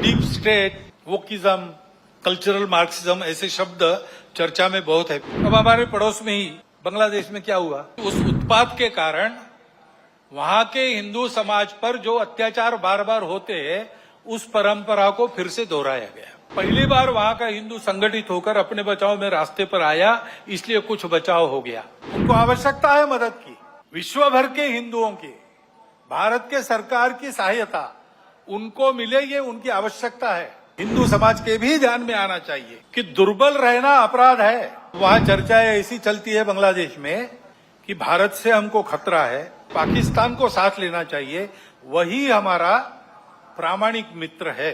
Deep state, wokeism, cultural Marxism ऐसे शब्द चर्चा में बहुत है। अब हमारे पड़ोस में ही बांग्लादेश में क्या हुआ, उस उत्पात के कारण वहां के हिंदू समाज पर जो अत्याचार बार बार होते हैं उस परंपरा को फिर से दोहराया गया। पहली बार वहां का हिंदू संगठित होकर अपने बचाव में रास्ते पर आया, इसलिए कुछ बचाव हो गया। उनको आवश्यकता है मदद की। विश्व भर के हिंदुओं की भारत के सरकार की सहायता उनको मिले, ये उनकी आवश्यकता है। हिंदू समाज के भी ध्यान में आना चाहिए कि दुर्बल रहना अपराध है। वहां चर्चाएं ऐसी चलती है बांग्लादेश में कि भारत से हमको खतरा है, पाकिस्तान को साथ लेना चाहिए, वही हमारा प्रामाणिक मित्र है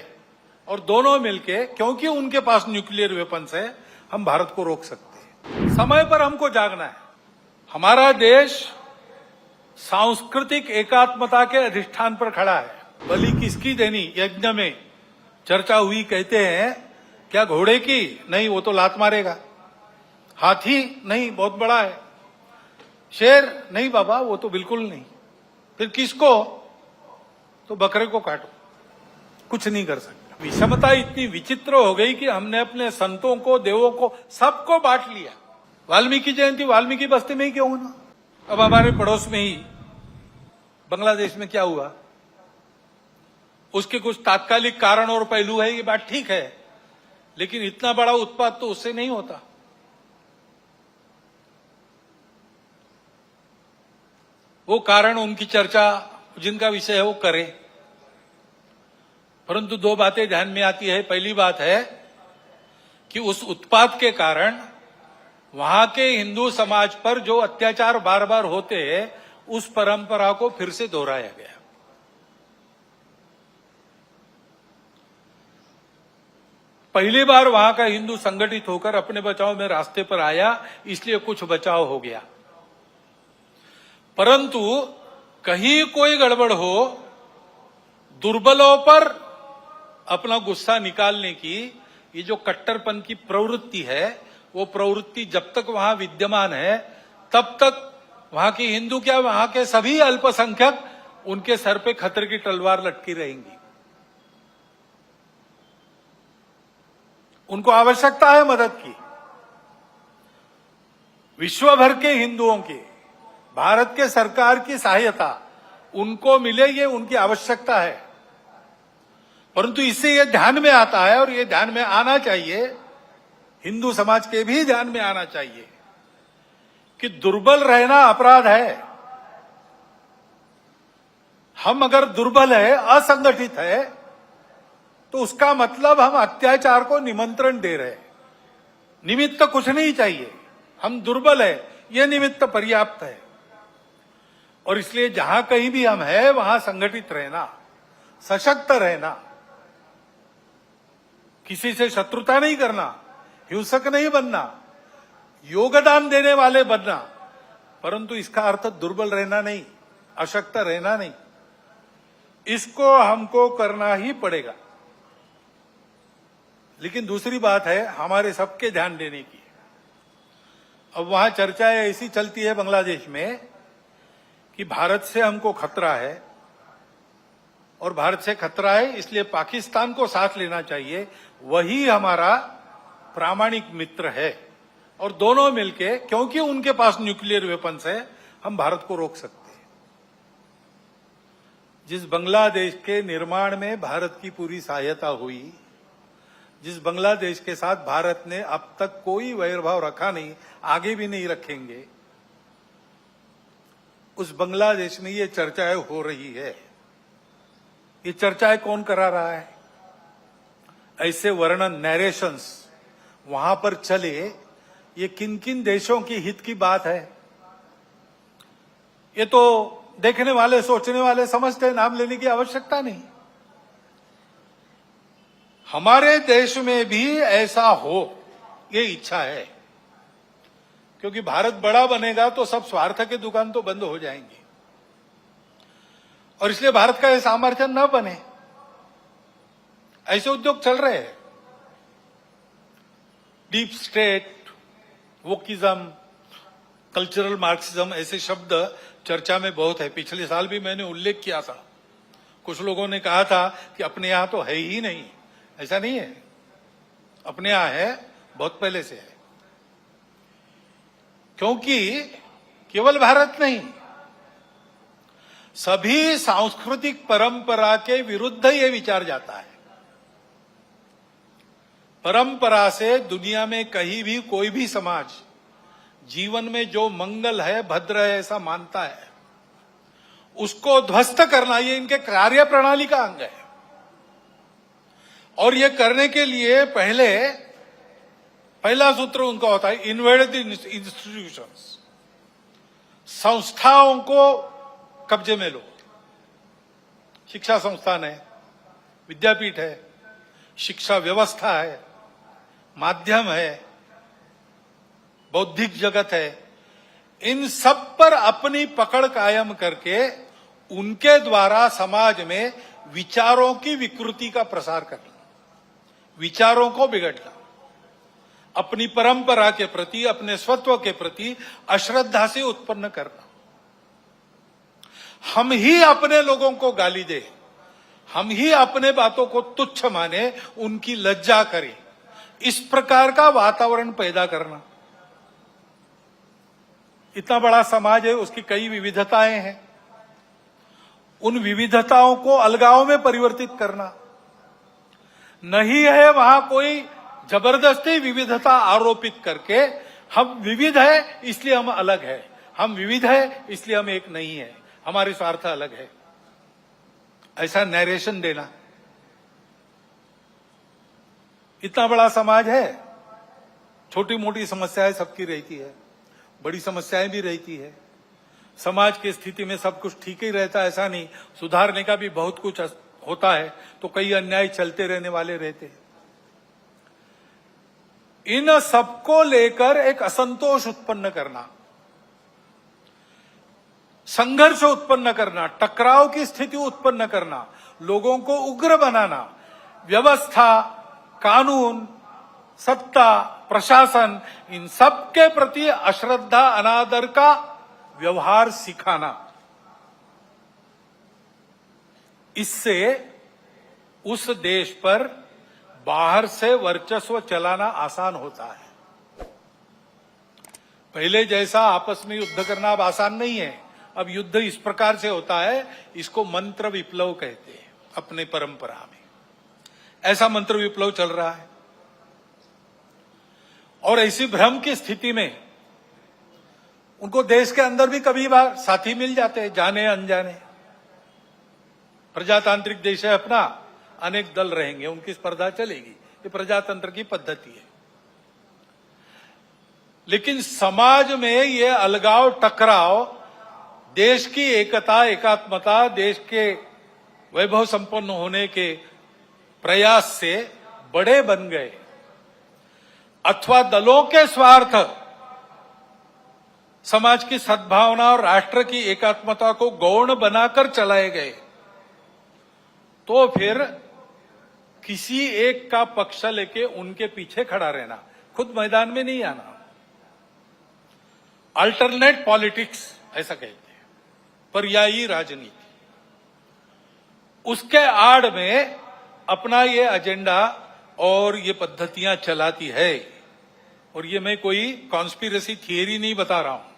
और दोनों मिलके, क्योंकि उनके पास न्यूक्लियर वेपन्स है, हम भारत को रोक सकते हैं। समय पर हमको जागना है। हमारा देश सांस्कृतिक एकात्मता के अधिष्ठान पर खड़ा है। बलि किसकी देनी यज्ञ में चर्चा हुई, कहते हैं क्या घोड़े की? नहीं, वो तो लात मारेगा। हाथी? नहीं, बहुत बड़ा है। शेर? नहीं बाबा, वो तो बिल्कुल नहीं। फिर किसको? तो बकरे को काटो। कुछ नहीं कर सकता। विषमता इतनी विचित्र हो गई कि हमने अपने संतों को, देवों को, सबको बांट लिया। वाल्मीकि जयंती वाल्मीकि बस्ती में ही क्यों ना? अब हमारे पड़ोस में ही बांग्लादेश में क्या हुआ, उसके कुछ तात्कालिक कारण और पहलू है, ये बात ठीक है, लेकिन इतना बड़ा उत्पात तो उससे नहीं होता। वो कारण, उनकी चर्चा, जिनका विषय है वो करें, परंतु दो बातें ध्यान में आती है। पहली बात है कि उस उत्पात के कारण वहां के हिंदू समाज पर जो अत्याचार बार बार होते हैं उस परंपरा को फिर से दोहराया गया। पहली बार वहां का हिंदू संगठित होकर अपने बचाव में रास्ते पर आया, इसलिए कुछ बचाव हो गया। परंतु कहीं कोई गड़बड़ हो, दुर्बलों पर अपना गुस्सा निकालने की ये जो कट्टरपन की प्रवृत्ति है, वो प्रवृत्ति जब तक वहां विद्यमान है तब तक वहां के हिंदू क्या, वहां के सभी अल्पसंख्यक, उनके सर पे खतरे की तलवार लटकी रहेंगी। उनको आवश्यकता है मदद की। विश्व भर के हिंदुओं की भारत के सरकार की सहायता उनको मिले, ये उनकी आवश्यकता है। परंतु इससे ये ध्यान में आता है और ये ध्यान में आना चाहिए, हिंदू समाज के भी ध्यान में आना चाहिए कि दुर्बल रहना अपराध है। हम अगर दुर्बल है, असंगठित है, तो उसका मतलब हम अत्याचार को निमंत्रण दे रहे हैं। निमित्त कुछ नहीं चाहिए, हम दुर्बल है, यह निमित्त पर्याप्त है। और इसलिए जहां कहीं भी हम हैं वहां संगठित रहना, सशक्त रहना, किसी से शत्रुता नहीं करना, हिंसक नहीं बनना, योगदान देने वाले बनना, परंतु इसका अर्थ दुर्बल रहना नहीं, अशक्त रहना नहीं। इसको हमको करना ही पड़ेगा। लेकिन दूसरी बात है हमारे सबके ध्यान देने की। अब वहां चर्चाएं ऐसी चलती है बांग्लादेश में कि भारत से हमको खतरा है और भारत से खतरा है इसलिए पाकिस्तान को साथ लेना चाहिए, वही हमारा प्रामाणिक मित्र है और दोनों मिलके, क्योंकि उनके पास न्यूक्लियर वेपन्स है, हम भारत को रोक सकते हैं। जिस बांग्लादेश के निर्माण में भारत की पूरी सहायता हुई, जिस बांग्लादेश के साथ भारत ने अब तक कोई वैरभाव रखा नहीं, आगे भी नहीं रखेंगे, उस बांग्लादेश में ये चर्चाएं हो रही है। ये चर्चाएं कौन करा रहा है? ऐसे वर्णन, नैरेशंस वहां पर चले, ये किन किन देशों की हित की बात है? ये तो देखने वाले, सोचने वाले समझते हैं, नाम लेने की आवश्यकता नहीं। हमारे देश में भी ऐसा हो, ये इच्छा है, क्योंकि भारत बड़ा बनेगा तो सब स्वार्थ के दुकान तो बंद हो जाएंगी और इसलिए भारत का यह सामर्थ्य न बने, ऐसे उद्योग चल रहे हैं। Deep state, wokeism, cultural Marxism ऐसे शब्द चर्चा में बहुत है। पिछले साल भी मैंने उल्लेख किया था। कुछ लोगों ने कहा था कि अपने यहां तो है ही नहीं। ऐसा नहीं है, अपने यहां है, बहुत पहले से है। क्योंकि केवल भारत नहीं, सभी सांस्कृतिक परंपरा के विरुद्ध ये विचार जाता है। परंपरा से दुनिया में कहीं भी कोई भी समाज जीवन में जो मंगल है, भद्र है, ऐसा मानता है, उसको ध्वस्त करना ये इनके कार्य प्रणाली का अंग है। और ये करने के लिए पहला सूत्र उनका होता है इन्वेड द इंस्टीट्यूशंस, संस्थाओं को कब्जे में लो। शिक्षा संस्थान है, विद्यापीठ है, शिक्षा व्यवस्था है, माध्यम है, बौद्धिक जगत है, इन सब पर अपनी पकड़ कायम करके उनके द्वारा समाज में विचारों की विकृति का प्रसार करना, विचारों को बिगड़ना, अपनी परंपरा के प्रति, अपने स्वत्व के प्रति अश्रद्धा से उत्पन्न करना। हम ही अपने लोगों को गाली दे, हम ही अपने बातों को तुच्छ माने, उनकी लज्जा करें, इस प्रकार का वातावरण पैदा करना। इतना बड़ा समाज है, उसकी कई विविधताएं हैं, उन विविधताओं को अलगाव में परिवर्तित करना। नहीं है वहां कोई जबरदस्ती विविधता आरोपित करके हम विविध है इसलिए हम अलग है, हम विविध है इसलिए हम एक नहीं है, हमारे स्वार्थ अलग है, ऐसा नैरेशन देना। इतना बड़ा समाज है, छोटी मोटी समस्याएं सबकी रहती है, बड़ी समस्याएं भी रहती है। समाज की स्थिति में सब कुछ ठीक ही रहता है ऐसा नहीं, सुधारने का भी बहुत कुछ होता है, तो कई अन्याय चलते रहने वाले रहते हैं। इन सबको लेकर एक असंतोष उत्पन्न करना, संघर्ष उत्पन्न करना, टकराव की स्थिति उत्पन्न करना, लोगों को उग्र बनाना, व्यवस्था, कानून, सत्ता, प्रशासन, इन सब के प्रति अश्रद्धा, अनादर का व्यवहार सिखाना, इससे उस देश पर बाहर से वर्चस्व चलाना आसान होता है। पहले जैसा आपस में युद्ध करना अब आसान नहीं है। अब युद्ध इस प्रकार से होता है, इसको मंत्र विप्लव कहते हैं अपने परंपरा में। ऐसा मंत्र विप्लव चल रहा है। और ऐसी भ्रम की स्थिति में उनको देश के अंदर भी कभी बार साथी मिल जाते हैं, जाने अनजाने। प्रजातांत्रिक देश है अपना, अनेक दल रहेंगे, उनकी स्पर्धा चलेगी, ये प्रजातंत्र की पद्धति है। लेकिन समाज में ये अलगाव, टकराव देश की एकता, एकात्मता, देश के वैभव संपन्न होने के प्रयास से बड़े बन गए, अथवा दलों के स्वार्थ समाज की सद्भावना और राष्ट्र की एकात्मता को गौण बनाकर चलाए गए, तो फिर किसी एक का पक्ष लेके उनके पीछे खड़ा रहना, खुद मैदान में नहीं आना। अल्टरनेट पॉलिटिक्स ऐसा कहते हैं, पर्यायी राजनीति। उसके आड़ में अपना ये एजेंडा और ये पद्धतियां चलाती है। और ये मैं कोई कॉन्स्पिरेसी थियरी नहीं बता रहा हूं,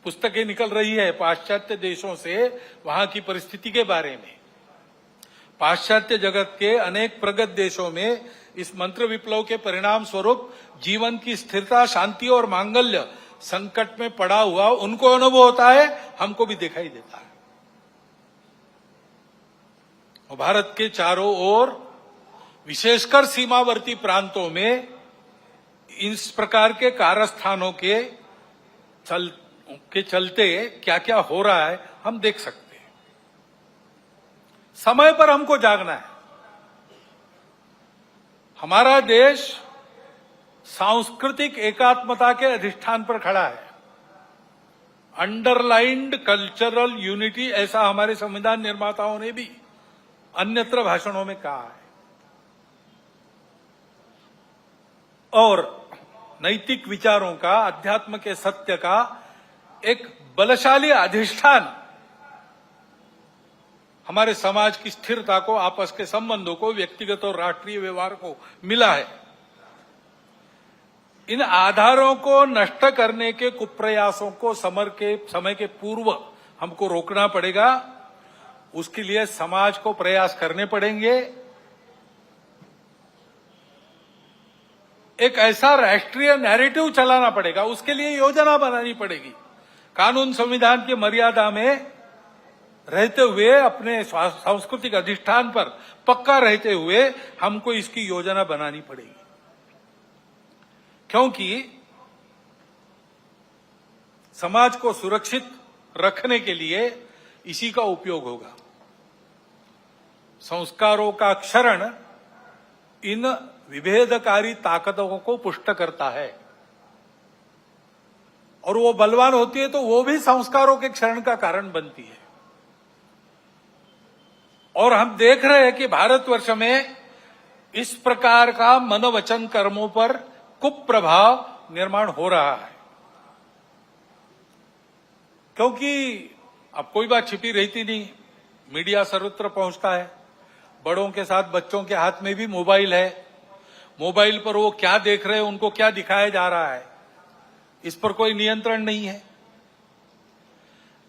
पुस्तकें निकल रही है पाश्चात्य देशों से वहां की परिस्थिति के बारे में। पाश्चात्य जगत के अनेक प्रगत देशों में इस मंत्र विप्लव के परिणाम स्वरूप जीवन की स्थिरता, शांति और मांगल्य संकट में पड़ा हुआ उनको अनुभव होता है, हमको भी दिखाई देता है। और भारत के चारों ओर, विशेषकर सीमावर्ती प्रांतों में इस प्रकार के कारस्थानों के चलते क्या क्या हो रहा है हम देख सकते हैं। समय पर हमको जागना है। हमारा देश सांस्कृतिक एकात्मता के अधिष्ठान पर खड़ा है। अंडरलाइंड कल्चरल यूनिटी, ऐसा हमारे संविधान निर्माताओं ने भी अन्यत्र भाषणों में कहा है। और नैतिक विचारों का, अध्यात्म के सत्य का एक बलशाली अधिष्ठान हमारे समाज की स्थिरता को, आपस के संबंधों को, व्यक्तिगत और राष्ट्रीय व्यवहार को मिला है। इन आधारों को नष्ट करने के कुप्रयासों को समय के पूर्व हमको रोकना पड़ेगा। उसके लिए समाज को प्रयास करने पड़ेंगे। एक ऐसा राष्ट्रीय नैरेटिव चलाना पड़ेगा, उसके लिए योजना बनानी पड़ेगी। कानून संविधान की मर्यादा में रहते हुए, अपने सांस्कृतिक अधिष्ठान पर पक्का रहते हुए हमको इसकी योजना बनानी पड़ेगी, क्योंकि समाज को सुरक्षित रखने के लिए इसी का उपयोग होगा। संस्कारों का क्षरण इन विभेदकारी ताकतों को पुष्ट करता है, और वो बलवान होती है तो वो भी संस्कारों के क्षरण का कारण बनती है। और हम देख रहे हैं कि भारतवर्ष में इस प्रकार का मनोवचन कर्मों पर कुप्रभाव निर्माण हो रहा है, क्योंकि अब कोई बात छिपी रहती नहीं, मीडिया सर्वत्र पहुंचता है। बड़ों के साथ बच्चों के हाथ में भी मोबाइल है। मोबाइल पर वो क्या देख रहे हैं, उनको क्या दिखाया जा रहा है, इस पर कोई नियंत्रण नहीं है।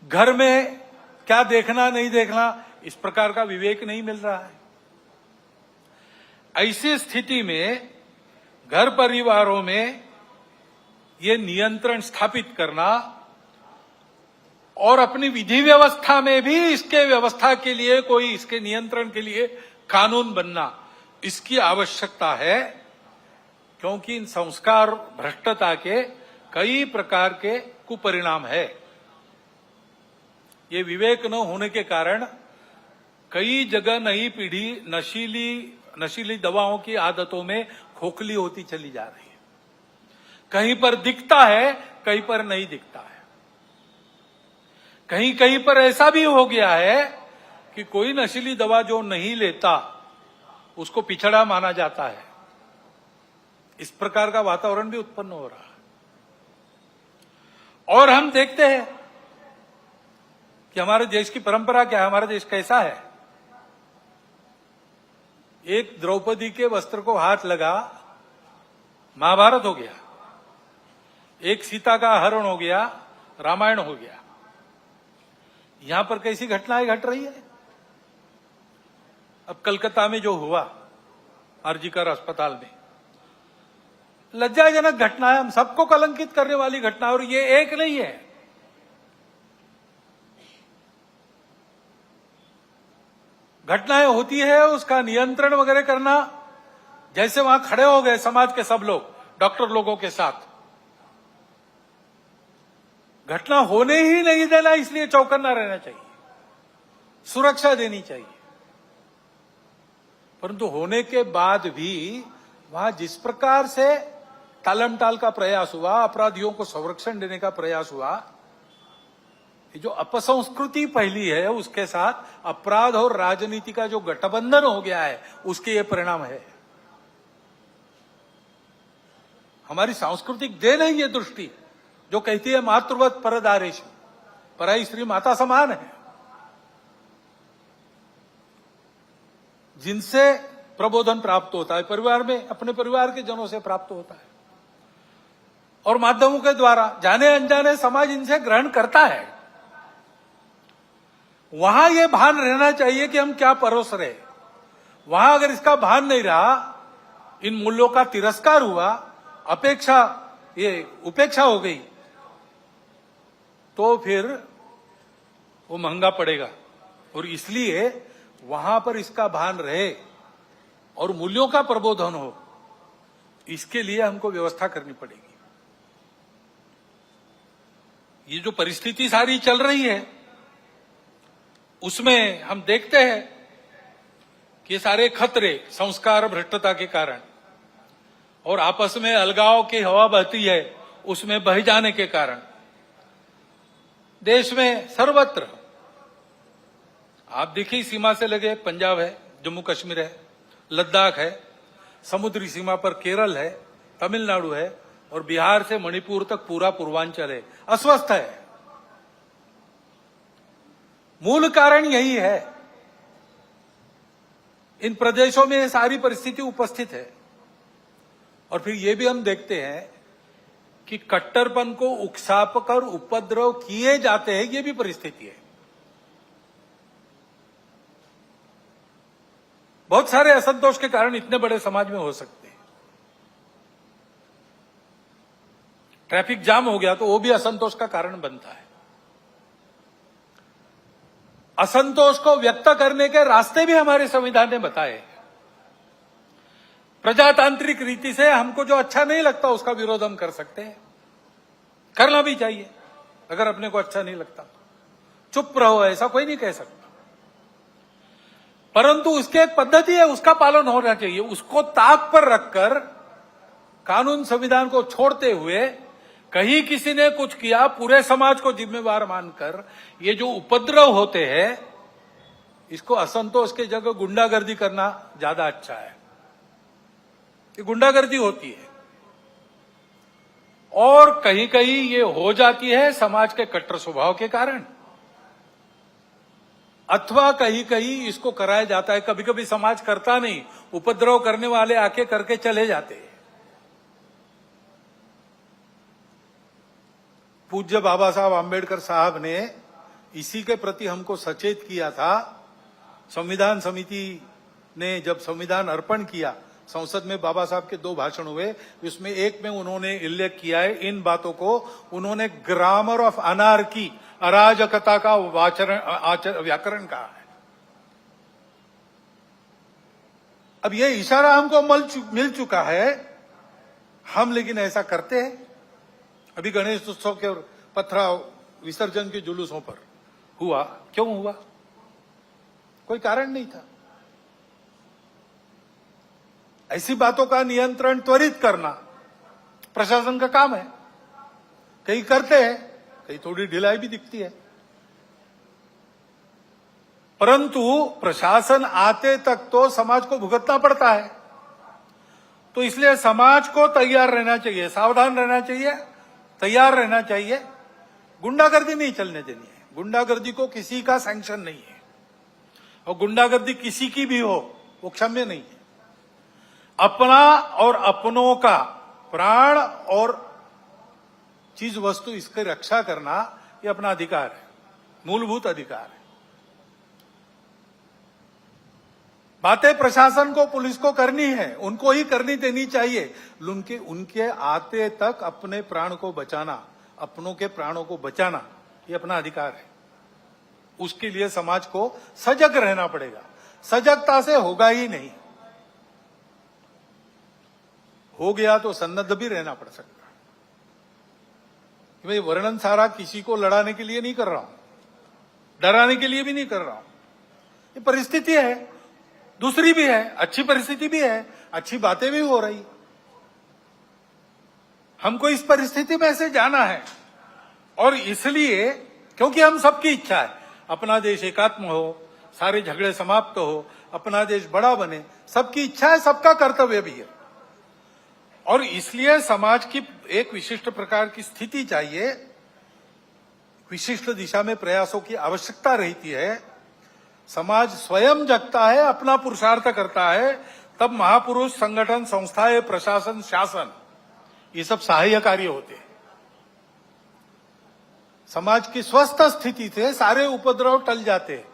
घर में क्या देखना नहीं देखना, इस प्रकार का विवेक नहीं मिल रहा है। ऐसी स्थिति में घर परिवारों में ये नियंत्रण स्थापित करना और अपनी विधि व्यवस्था में भी इसके व्यवस्था के लिए, कोई इसके नियंत्रण के लिए कानून बनना, इसकी आवश्यकता है। क्योंकि इन संस्कार भ्रष्टता के कई प्रकार के कुपरिणाम है। ये विवेक न होने के कारण कई जगह नई पीढ़ी नशीली दवाओं की आदतों में खोखली होती चली जा रही है। कहीं पर दिखता है, कहीं पर नहीं दिखता है। कहीं कहीं पर ऐसा भी हो गया है कि कोई नशीली दवा जो नहीं लेता उसको पिछड़ा माना जाता है। इस प्रकार का वातावरण भी उत्पन्न हो रहा है। और हम देखते हैं कि हमारे देश की परंपरा क्या है, हमारा देश कैसा है। एक द्रौपदी के वस्त्र को हाथ लगा, महाभारत हो गया। एक सीता का हरण हो गया, रामायण हो गया। यहां पर कैसी घटनाएं घट रही है। अब कलकत्ता में जो हुआ आरजीकर अस्पताल में, लज्जाजनक घटना है, हम सबको कलंकित करने वाली घटना। और ये एक नहीं है, घटनाएं होती है, उसका नियंत्रण वगैरह करना। जैसे वहां खड़े हो गए समाज के सब लोग डॉक्टर लोगों के साथ, घटना होने ही नहीं देना, इसलिए चौकन्ना रहना चाहिए, सुरक्षा देनी चाहिए। परंतु होने के बाद भी वहां जिस प्रकार से टालमटाल का प्रयास हुआ, अपराधियों को संरक्षण देने का प्रयास हुआ, ये जो अपसंस्कृति फैली है, उसके साथ अपराध और राजनीति का जो गठबंधन हो गया है, उसके ये परिणाम है। हमारी सांस्कृतिक देन है ये दृष्टि जो कहती है मातृवत परदारेश, पराई स्त्री माता समान है, जिनसे प्रबोधन प्राप्त होता है परिवार में, अपने परिवार के जनों से प्राप्त होता है, और माध्यमों के द्वारा जाने अनजाने समाज इनसे ग्रहण करता है। वहां यह भान रहना चाहिए कि हम क्या परोस रहे। वहां अगर इसका भान नहीं रहा, इन मूल्यों का तिरस्कार हुआ, उपेक्षा हो गई, तो फिर वो महंगा पड़ेगा। और इसलिए वहां पर इसका भान रहे और मूल्यों का प्रबोधन हो, इसके लिए हमको व्यवस्था करनी पड़ेगी। ये जो परिस्थिति सारी चल रही है, उसमें हम देखते हैं कि सारे खतरे संस्कार भ्रष्टता के कारण और आपस में अलगाव की हवा बहती है, उसमें बह जाने के कारण देश में सर्वत्र, आप देखिए, सीमा से लगे पंजाब है, जम्मू कश्मीर है, लद्दाख है, समुद्री सीमा पर केरल है, तमिलनाडु है, और बिहार से मणिपुर तक पूरा पूर्वांचल है, अस्वस्थ है। मूल कारण यही है इन प्रदेशों में ये सारी परिस्थिति उपस्थित है। और फिर ये भी हम देखते हैं कि कट्टरपन को उकसाकर उपद्रव किए जाते हैं, ये भी परिस्थिति है। बहुत सारे असंतोष के कारण इतने बड़े समाज में हो सकते हैं। ट्रैफिक जाम हो गया तो वो भी असंतोष का कारण बनता है। असंतोष को व्यक्त करने के रास्ते भी हमारे संविधान ने बताए। प्रजातांत्रिक रीति से हमको जो अच्छा नहीं लगता उसका विरोध हम कर सकते हैं, करना भी चाहिए। अगर अपने को अच्छा नहीं लगता चुप रहो, ऐसा कोई नहीं कह सकता। परंतु उसकी एक पद्धति है, उसका पालन होना चाहिए। उसको ताक पर रखकर कानून संविधान को छोड़ते हुए कहीं किसी ने कुछ किया, पूरे समाज को जिम्मेवार मानकर ये जो उपद्रव होते हैं, इसको असंतोष के जगह गुंडागर्दी करना ज्यादा अच्छा है। ये गुंडागर्दी होती है और कहीं कहीं ये हो जाती है समाज के कट्टर स्वभाव के कारण, अथवा कहीं कहीं इसको कराया जाता है। कभी कभी समाज करता नहीं, उपद्रव करने वाले आके करके चले जाते हैं। पूज्य बाबा साहब आंबेडकर साहब ने इसी के प्रति हमको सचेत किया था। संविधान समिति ने जब संविधान अर्पण किया, संसद में बाबा साहब के 2 भाषण हुए, उसमें एक में उन्होंने उल्लेख किया है, इन बातों को उन्होंने ग्रामर ऑफ अनार्की, अराजकता का व्याकरण कहा है। अब ये इशारा हमको मिल चुका है, हम लेकिन ऐसा करते हैं। अभी गणेश उत्सव के पथराव विसर्जन के जुलूसों पर हुआ, क्यों हुआ? कोई कारण नहीं था। ऐसी बातों का नियंत्रण त्वरित करना प्रशासन का काम है। कहीं करते हैं, कहीं थोड़ी ढिलाई भी दिखती है, परंतु प्रशासन आते तक तो समाज को भुगतना पड़ता है। तो इसलिए समाज को तैयार रहना चाहिए, सावधान रहना चाहिए, तैयार रहना चाहिए। गुंडागर्दी नहीं चलने देनी है। गुंडागर्दी को किसी का सैंक्शन नहीं है, और गुंडागर्दी किसी की भी हो वो क्षम्य नहीं है। अपना और अपनों का प्राण और चीज वस्तु, इसकी रक्षा करना ये अपना अधिकार है, मूलभूत अधिकार है। बातें प्रशासन को, पुलिस को करनी है, उनको ही करनी देनी चाहिए। उनके आते तक अपने प्राण को बचाना, अपनों के प्राणों को बचाना, ये अपना अधिकार है। उसके लिए समाज को सजग रहना पड़ेगा। सजगता से होगा ही नहीं, हो गया तो सन्नद्ध भी रहना पड़ सकता है। भाई वर्णन सारा किसी को लड़ाने के लिए नहीं कर रहा हूं, डराने के लिए भी नहीं कर रहा हूं। ये परिस्थिति है, दूसरी भी है, अच्छी परिस्थिति भी है, अच्छी बातें भी हो रही। हमको इस परिस्थिति में से जाना है, और इसलिए क्योंकि हम सबकी इच्छा है अपना देश एकात्म हो, सारे झगड़े समाप्त हो, अपना देश बड़ा बने, सबकी इच्छा है, सबका कर्तव्य भी है। और इसलिए समाज की एक विशिष्ट प्रकार की स्थिति चाहिए, विशिष्ट दिशा में प्रयासों की आवश्यकता रहती है। समाज स्वयं जगता है, अपना पुरुषार्थ करता है, तब महापुरुष, संगठन, संस्थाएं, प्रशासन, शासन, ये सब सहाय्य कार्य होते हैं। समाज की स्वस्थ स्थिति से सारे उपद्रव टल जाते हैं।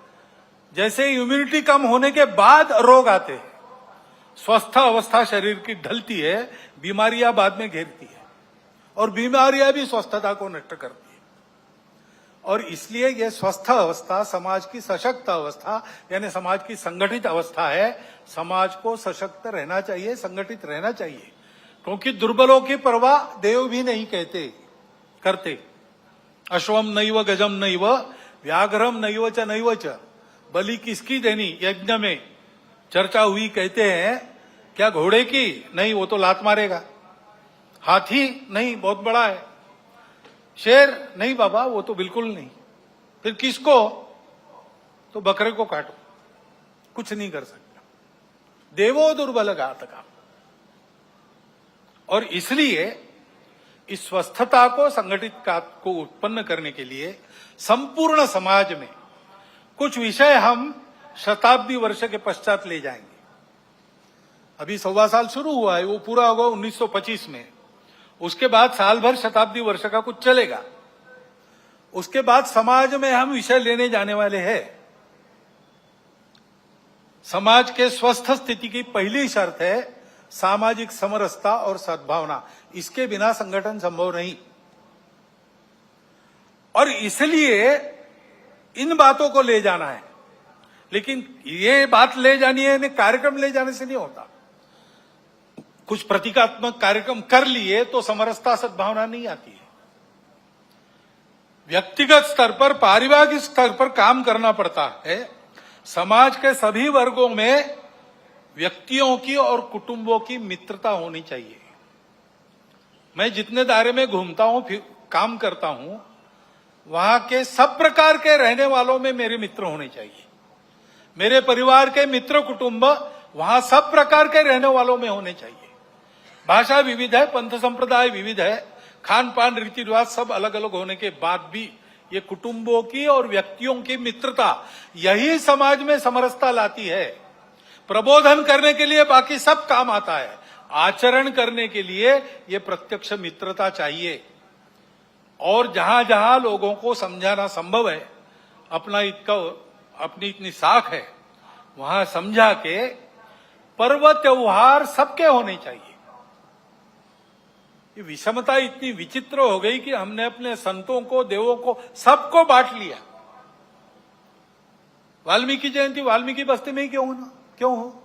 जैसे इम्यूनिटी कम होने के बाद रोग आते हैं, स्वस्थ अवस्था शरीर की ढलती है, बीमारियां बाद में घेरती है, और बीमारियां भी स्वस्थता को नष्ट करती है। और इसलिए यह स्वस्थ अवस्था समाज की सशक्त अवस्था, यानी समाज की संगठित अवस्था है। समाज को सशक्त रहना चाहिए, संगठित रहना चाहिए, क्योंकि दुर्बलों की परवाह देव भी नहीं करते। अश्वम नैव गजम नैव व्याघ्रम नैव च नैव च, बलि किसकी देनी यज्ञ में चर्चा हुई। कहते हैं क्या घोड़े की? नहीं, वो तो लात मारेगा। हाथी? नहीं, बहुत बड़ा है। शेर? नहीं बाबा, वो तो बिल्कुल नहीं। फिर किसको? तो बकरे को काटो, कुछ नहीं कर सकता। देवो दुर्बल घातका। और इसलिए इस स्वस्थता को, संगठित को उत्पन्न करने के लिए संपूर्ण समाज में कुछ विषय हम शताब्दी वर्ष के पश्चात ले जाएंगे। अभी 1.25 साल शुरू हुआ है, वो पूरा होगा 1925 में। उसके बाद साल भर शताब्दी वर्ष का कुछ चलेगा। उसके बाद समाज में हम विषय लेने जाने वाले हैं। समाज के स्वस्थ स्थिति की पहली शर्त है सामाजिक समरसता और सद्भावना। इसके बिना संगठन संभव नहीं। और इसलिए इन बातों को ले जाना है। लेकिन ये बात ले जानी है, कार्यक्रम ले जाने से नहीं होता। कुछ प्रतीकात्मक कार्यक्रम कर लिए तो समरसता सद्भावना नहीं आती है। व्यक्तिगत स्तर पर, पारिवारिक स्तर पर काम करना पड़ता है। समाज के सभी वर्गों में व्यक्तियों की और कुटुंबों की मित्रता होनी चाहिए। मैं जितने दायरे में घूमता हूं, फिर काम करता हूं, वहां के सब प्रकार के रहने वालों में मेरे मित्र होने चाहिए। मेरे परिवार के मित्र कुटुंब वहां सब प्रकार के रहने वालों में होने चाहिए। भाषा विविध है, पंथ संप्रदाय विविध है, खान पान रीति रिवाज सब अलग अलग होने के बाद भी ये कुटुंबों की और व्यक्तियों की मित्रता, यही समाज में समरसता लाती है। प्रबोधन करने के लिए बाकी सब काम आता है, आचरण करने के लिए ये प्रत्यक्ष मित्रता चाहिए। और जहां जहां लोगों को समझाना संभव है, अपनी इतनी साख है, वहां समझा के पर्व त्योहार सबके होने चाहिए। ये विषमता इतनी विचित्र हो गई कि हमने अपने संतों को, देवों को, सबको बांट लिया। वाल्मीकि जयंती वाल्मीकि बस्ती में ही क्यों हो?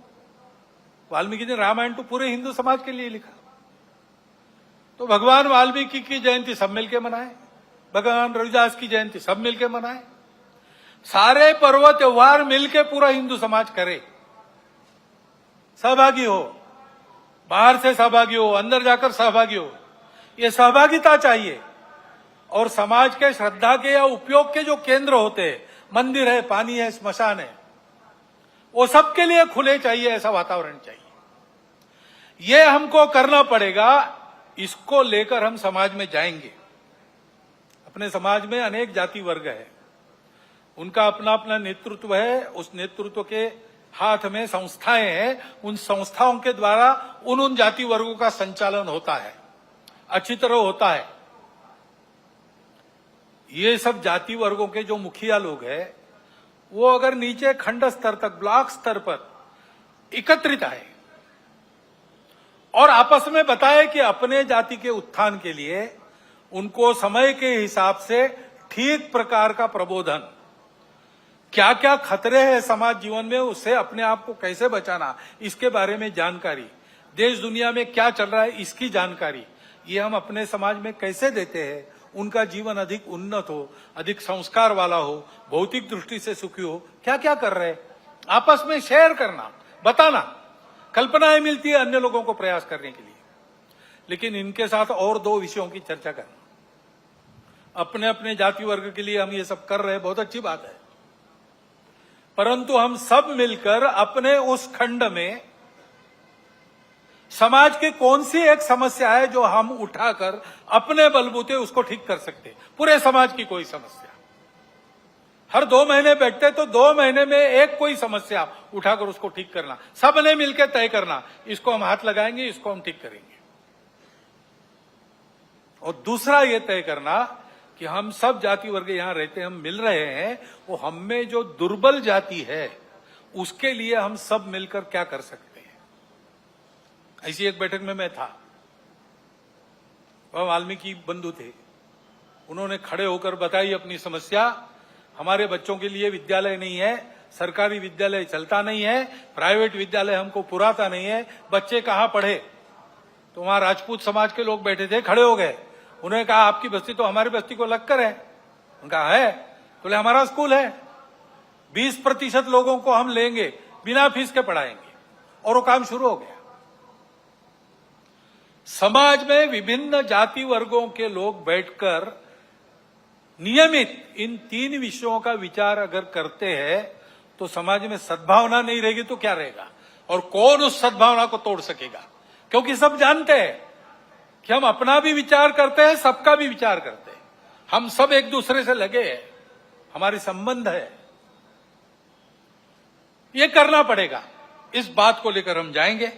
वाल्मीकि ने रामायण तो पूरे हिंदू समाज के लिए लिखा। तो भगवान वाल्मीकि की जयंती सब मिलके मनाए, भगवान रविदास की जयंती सब मिलके मनाए। सारे पर्व त्योहार मिलके पूरा हिंदू समाज करे, सहभागी हो, बाहर से सहभागी हो, अंदर जाकर सहभागी हो। ये सहभागिता चाहिए। और समाज के श्रद्धा के या उपयोग के जो केंद्र होते हैं, मंदिर है, पानी है, स्मशान है, वो सबके लिए खुले चाहिए, ऐसा वातावरण चाहिए। ये हमको करना पड़ेगा। इसको लेकर हम समाज में जाएंगे। अपने समाज में अनेक जाति वर्ग है, उनका अपना अपना नेतृत्व है। उस नेतृत्व के हाथ में संस्थाएं हैं, उन संस्थाओं के द्वारा उन जाति वर्गों का संचालन होता है, अच्छी तरह होता है। ये सब जाति वर्गों के जो मुखिया लोग हैं, वो अगर नीचे खंड स्तर तक, ब्लॉक स्तर पर एकत्रित आए और आपस में बताए कि अपने जाति के उत्थान के लिए उनको समय के हिसाब से ठीक प्रकार का प्रबोधन, क्या क्या खतरे हैं समाज जीवन में, उससे अपने आप को कैसे बचाना, इसके बारे में जानकारी, देश दुनिया में क्या चल रहा है इसकी जानकारी, ये हम अपने समाज में कैसे देते हैं, उनका जीवन अधिक उन्नत हो, अधिक संस्कार वाला हो, भौतिक दृष्टि से सुखी हो, क्या क्या कर रहे हैं, आपस में शेयर करना, बताना। कल्पनाएं मिलती है अन्य लोगों को प्रयास करने के लिए। लेकिन इनके साथ और 2 विषयों की चर्चा करना। अपने अपने जाति वर्ग के लिए हम ये सब कर रहे हैं, बहुत अच्छी बात है, परंतु हम सब मिलकर अपने उस खंड में समाज की कौन सी एक समस्या है जो हम उठाकर अपने बलबूते उसको ठीक कर सकते हैं। पूरे समाज की कोई समस्या, हर 2 महीने बैठते तो 2 महीने में एक कोई समस्या उठाकर उसको ठीक करना, सबने मिलकर तय करना, इसको हम हाथ लगाएंगे, इसको हम ठीक करेंगे। और दूसरा ये तय करना कि हम सब जाति वर्ग यहां रहते हैं, हम मिल रहे हैं, वो हम में जो दुर्बल जाति है उसके लिए हम सब मिलकर क्या कर सकते हैं। ऐसी एक बैठक में मैं था, वह वाल्मीकि बंधु थे, उन्होंने खड़े होकर बताई अपनी समस्या। हमारे बच्चों के लिए विद्यालय नहीं है, सरकारी विद्यालय चलता नहीं है, प्राइवेट विद्यालय हमको पुराता नहीं है, बच्चे कहां पढ़े। तो वहां राजपूत समाज के लोग बैठे थे, खड़े हो गए, उन्होंने कहा आपकी बस्ती तो हमारी बस्ती को लगकर है। उनका है, बोले हमारा स्कूल है, 20% लोगों को हम लेंगे, बिना फीस के पढ़ाएंगे। और वो काम शुरू हो गया। समाज में विभिन्न जाति वर्गों के लोग बैठकर नियमित इन 3 विषयों का विचार अगर करते हैं तो समाज में सद्भावना नहीं रहेगी तो क्या रहेगा, और कौन उस सद्भावना को तोड़ सकेगा। क्योंकि सब जानते हैं कि हम अपना भी विचार करते हैं, सबका भी विचार करते हैं, हम सब एक दूसरे से लगे हैं, हमारे संबंध है। ये करना पड़ेगा, इस बात को लेकर हम जाएंगे।